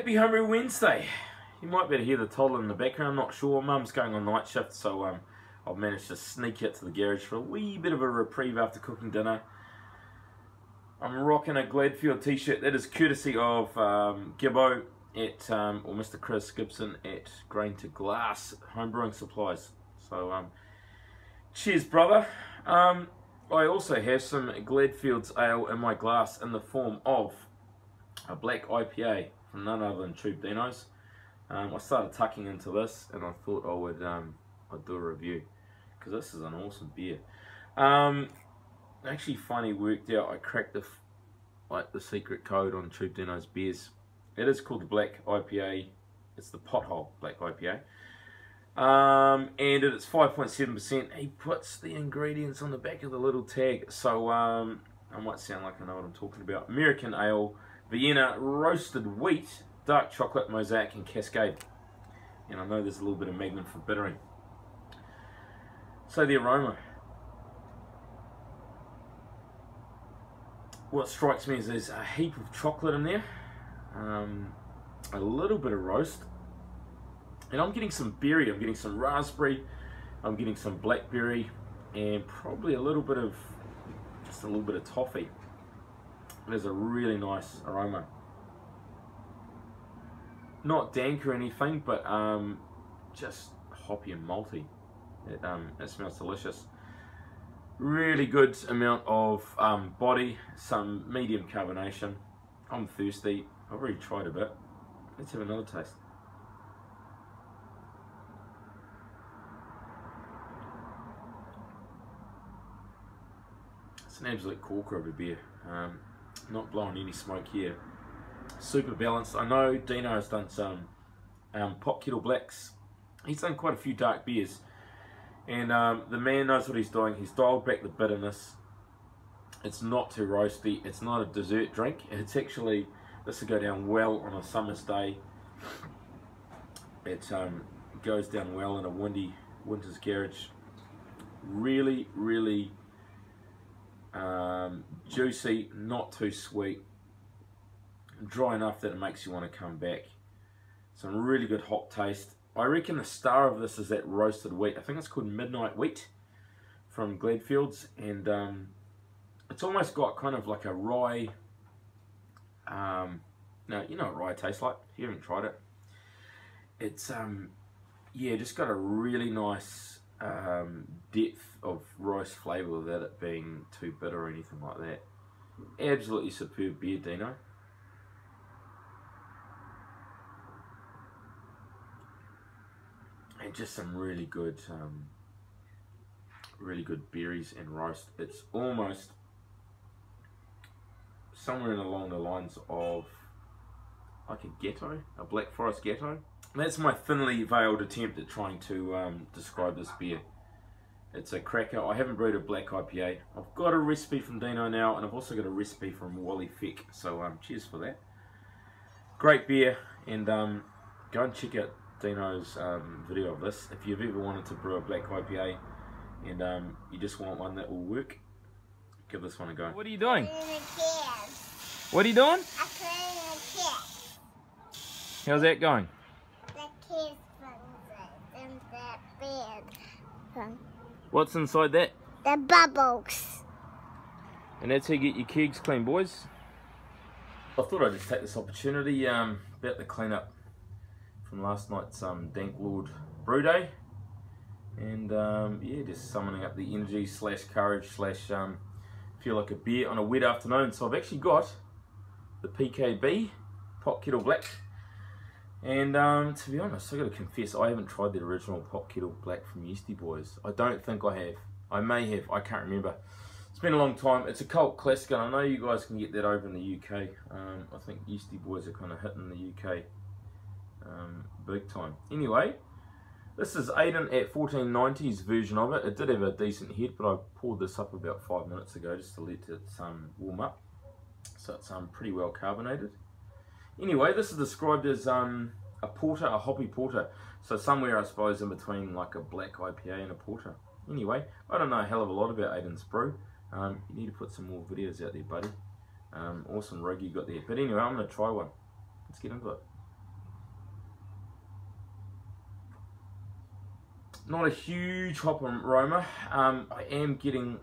Happy Hungry Wednesday. You might be able to hear the toddler in the background, I'm not sure. Mum's going on night shift, so I've managed to sneak out to the garage for a wee bit of a reprieve after cooking dinner. I'm rocking a Gladfield t-shirt that is courtesy of Gibbo at, or Mr. Chris Gibson at Grain to Glass Homebrewing Supplies. So cheers, brother. I also have some Gladfield's ale in my glass in the form of a black IPA from none other than Troop Dino's. I started tucking into this and I thought I would I'd do a review because this is an awesome beer. Actually finally worked out, I cracked the secret code on Troop Dino's beers. It is called the black IPA. It's the pothole black IPA. And it's 5.7%. He puts the ingredients on the back of the little tag, so I might sound like I know what I'm talking about. American ale, Vienna, roasted wheat, dark chocolate, mosaic and cascade. And I know there's a little bit of Magnum for bittering. So the aroma. What strikes me is there's a heap of chocolate in there, a little bit of roast, and I'm getting some berry, I'm getting some raspberry, I'm getting some blackberry, and probably a little bit of, just a little bit of toffee. There's a really nice aroma. Not dank or anything, but just hoppy and malty. It smells delicious. Really good amount of body, some medium carbonation. I'm thirsty. I've already tried a bit. Let's have another taste. It's an absolute corker of a beer. Not blowing any smoke here. Super balanced. I know Dino has done some pot kettle blacks. He's done quite a few dark beers. And the man knows what he's doing. He's dialed back the bitterness. It's not too roasty. It's not a dessert drink. It's actually, this will go down well on a summer's day. It goes down well in a windy winter's garage. Really, really juicy, not too sweet. Dry enough that it makes you want to come back. Some really good hop taste. I reckon the star of this is that roasted wheat. I think it's called Midnight Wheat from Gladfield's, and it's almost got kind of like a rye. Now you know what rye tastes like. If you haven't tried it, it's yeah, just got a really nice depth of rice flavour without it being too bitter or anything like that. Absolutely superb beer, Dino. And just some really good berries and roast. It's almost somewhere along the lines of like a Ghetto, a Black Forest Ghetto. That's my thinly veiled attempt at trying to describe this beer. It's a cracker. I haven't brewed a black IPA. I've got a recipe from Dino now, and I've also got a recipe from Wally Feck. So cheers for that. Great beer, and go and check out Dino's video of this. If you've ever wanted to brew a black IPA and you just want one that will work, give this one a go. What are you doing? What are you doing? I'm playing a kid. How's that going? The kid's in that bed. What's inside that? The bubbles. And that's how you get your kegs clean, boys. I thought I'd just take this opportunity about the cleanup from last night's Dank Lord Brew Day, and yeah, just summoning up the energy slash courage slash feel like a beer on a wet afternoon. So I've actually got the PKB Pot Kettle Black, and to be honest, I got to confess I haven't tried the original Pot Kettle Black from Yeasty Boys. I don't think I have. I may have. I can't remember. It's been a long time. It's a cult classic, and I know you guys can get that over in the UK. I think Yeasty Boys are kind of hitting the UK big time. Anyway, this is Aiden at 1490's version of it. It did have a decent head, but I poured this up about 5 minutes ago just to let it warm up. So it's pretty well carbonated. Anyway, this is described as a porter, a hoppy porter. So somewhere, I suppose, in between like a black IPA and a porter. Anyway, I don't know a hell of a lot about Aiden's brew. You need to put some more videos out there, buddy. Awesome rig you got there. But anyway, I'm going to try one. Let's get into it. Not a huge hop aroma. I am getting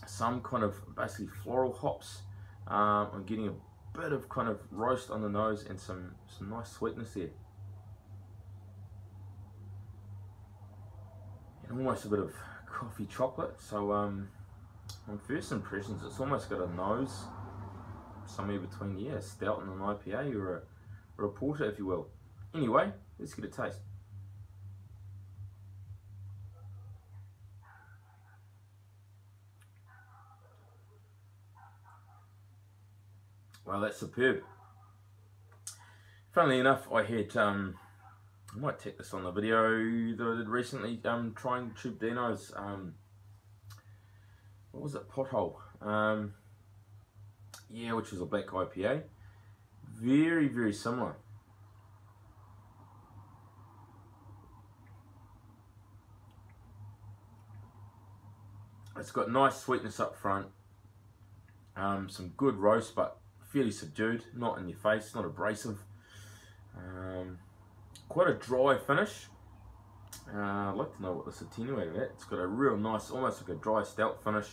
some kind of basically floral hops. I'm getting a bit of kind of roast on the nose and some nice sweetness there. And almost a bit of coffee chocolate. So on first impressions, it's almost got a nose somewhere between, yeah, a stout and an IPA or a porter, if you will. Anyway, let's get a taste. Well, that's superb. Funnily enough, I had, I might take this on the video that I did recently, trying Tube Dino's, what was it, Pothole? Yeah, which was a black IPA. Very, very similar. It's got nice sweetness up front, some good roast, but fairly subdued, not in your face, not abrasive. Quite a dry finish. I'd like to know what this attenuated at. It's got a real nice, almost like a dry stout finish.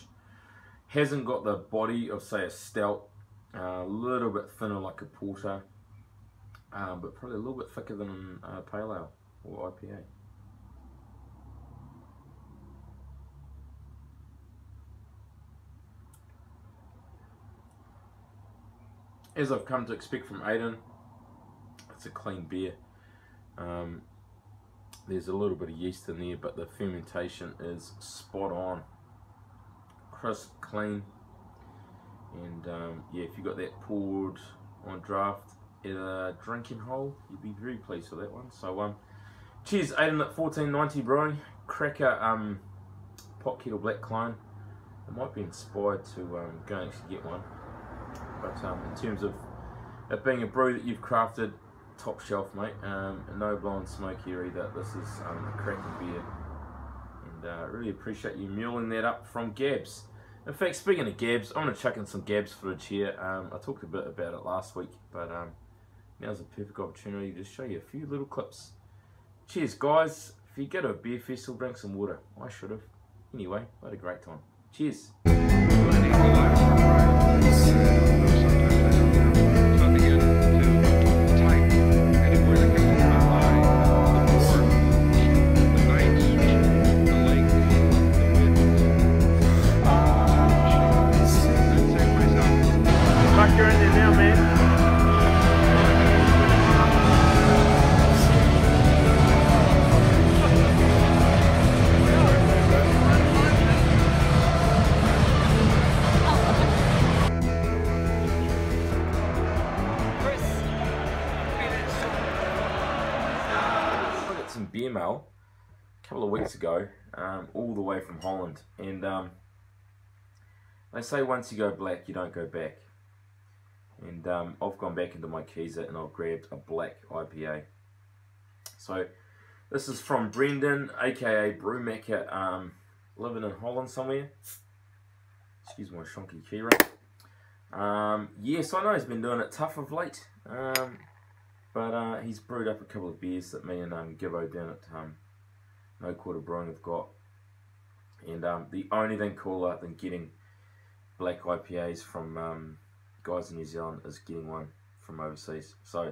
Hasn't got the body of, say, a stout. A little bit thinner like a porter, but probably a little bit thicker than a pale ale or IPA. As I've come to expect from Aiden, it's a clean beer. There's a little bit of yeast in there, but the fermentation is spot on. Crisp, clean, and yeah, if you got that poured on draft at a drinking hole, you'd be very pleased with that one. So cheers, Aiden at 1490 Brewing. Cracker pot kettle black clone. I might be inspired to go and actually get one. But in terms of it being a brew that you've crafted, top shelf, mate. No blowing smoke here either. This is a cracking beer, and I really appreciate you muling that up from Gabs. In fact, speaking of Gabs, I'm going to chuck in some Gabs footage here. I talked a bit about it last week, but now's a perfect opportunity to show you a few little clips. Cheers, guys. If you go to a beer festival, drink some water. I should have. Anyway, I had a great time. Cheers. You're in there now, man. I got some beer mail a couple of weeks ago, all the way from Holland, and they say once you go black, you don't go back. And I've gone back into my Keezer and I've grabbed a black IPA. So this is from Brendan, aka Brewmaker, living in Holland somewhere. Excuse my shonky keyring. Yes, I know he's been doing it tough of late, but he's brewed up a couple of beers that me and Gibbo down at No Quarter Brewing have got. And the only thing cooler than getting black IPAs from guys in New Zealand is getting one from overseas. So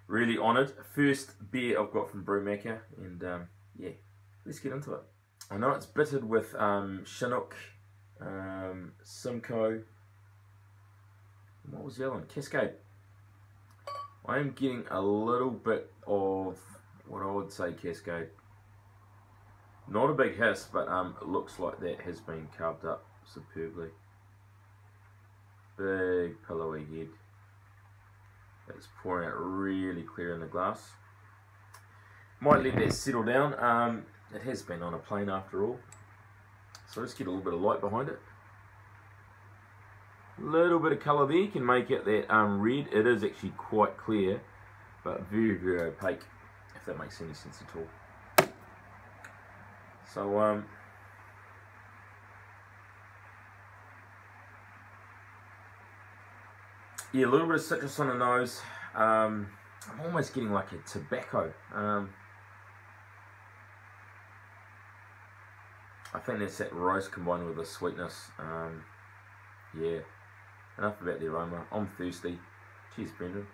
really honoured. First beer I've got from Brewmaker, and yeah, let's get into it. I know it's bittered with Chinook, Simcoe, what was the other one? Cascade. I am getting a little bit of what I would say Cascade. Not a big hiss, but it looks like that has been carved up superbly. Big pillowy head. It's pouring out really clear in the glass. Might let that settle down. It has been on a plane after all. So let's get a little bit of light behind it. A little bit of colour there can make it that red. It is actually quite clear, but very, very opaque, if that makes any sense at all. So yeah, a little bit of citrus on the nose. I'm almost getting like a tobacco. I think that's that roast combined with the sweetness. Yeah, enough about the aroma. I'm thirsty. Cheers, Brendan.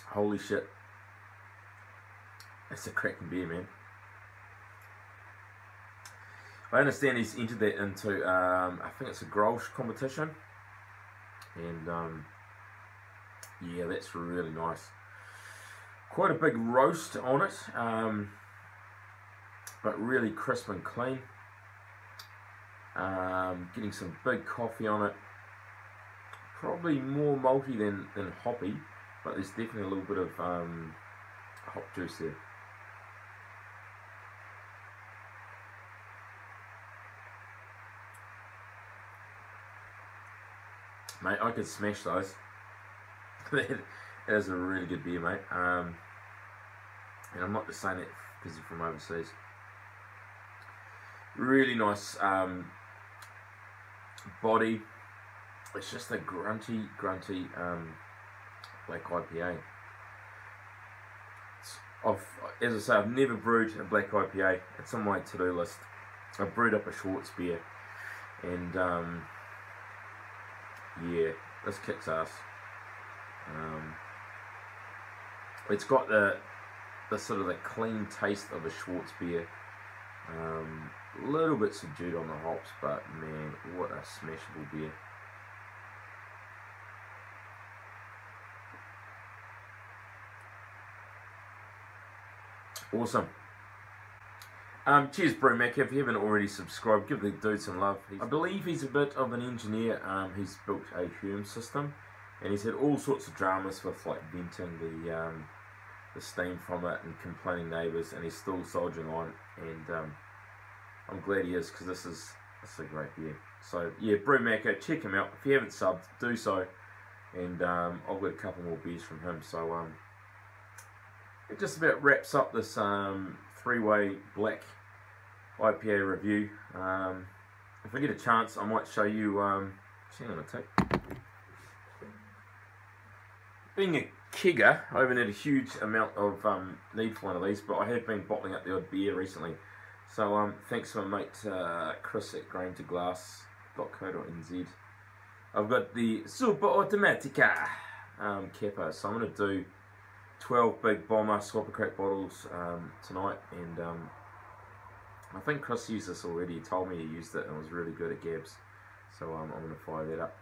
Holy shit. That's a cracking beer, man. I understand he's entered that into, I think it's a Grolsch competition. And, yeah, that's really nice. Quite a big roast on it, but really crisp and clean. Getting some big coffee on it. Probably more malty than hoppy, but there's definitely a little bit of hop juice there. Mate, I could smash those. That is a really good beer, mate. And I'm not just saying that because you're from overseas. Really nice body. It's just a grunty black IPA. As I say, I've never brewed a black IPA. It's on my to-do list. I've brewed up a Schwartz beer, and yeah, this kicks ass. It's got the sort of the clean taste of a Schwartz beer. A little bit subdued on the hops, but man, what a smashable beer. Awesome. Cheers, Brewmaker. If you haven't already subscribed, give the dude some love. I believe he's a bit of an engineer. He's built a Hume system, and he's had all sorts of dramas with like venting the steam from it and complaining neighbours, and he's still soldiering on. And I'm glad he is, because this is a great beer. So yeah, Brewmaker, check him out. If you haven't subbed, do so. And I've got a couple more beers from him. So it just about wraps up this three-way black IPA review. If I get a chance, I might show you. Hang on a tick. Being a kegger, I haven't had a huge amount of need for one of these, but I have been bottling up the odd beer recently. So thanks to my mate Chris at graintoglass.co.nz. I've got the Super Automatica Capo, so I'm going to do 12 big bomber swapper crack bottles tonight, and I think Chris used this already. He told me he used it and it was really good at Gabs, so I'm going to fire that up.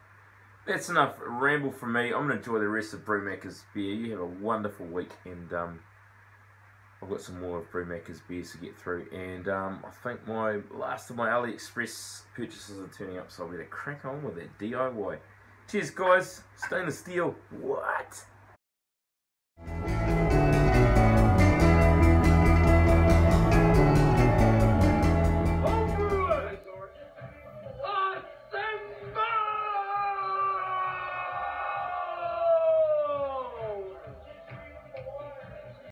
That's enough ramble from me. I'm going to enjoy the rest of Brewmaker's beer. You have a wonderful week, and I've got some more of Brewmaker's beers to get through, and I think my last of my AliExpress purchases are turning up, so I'll better crack on with that D.I.Y. Cheers, guys. Stainless steel. What?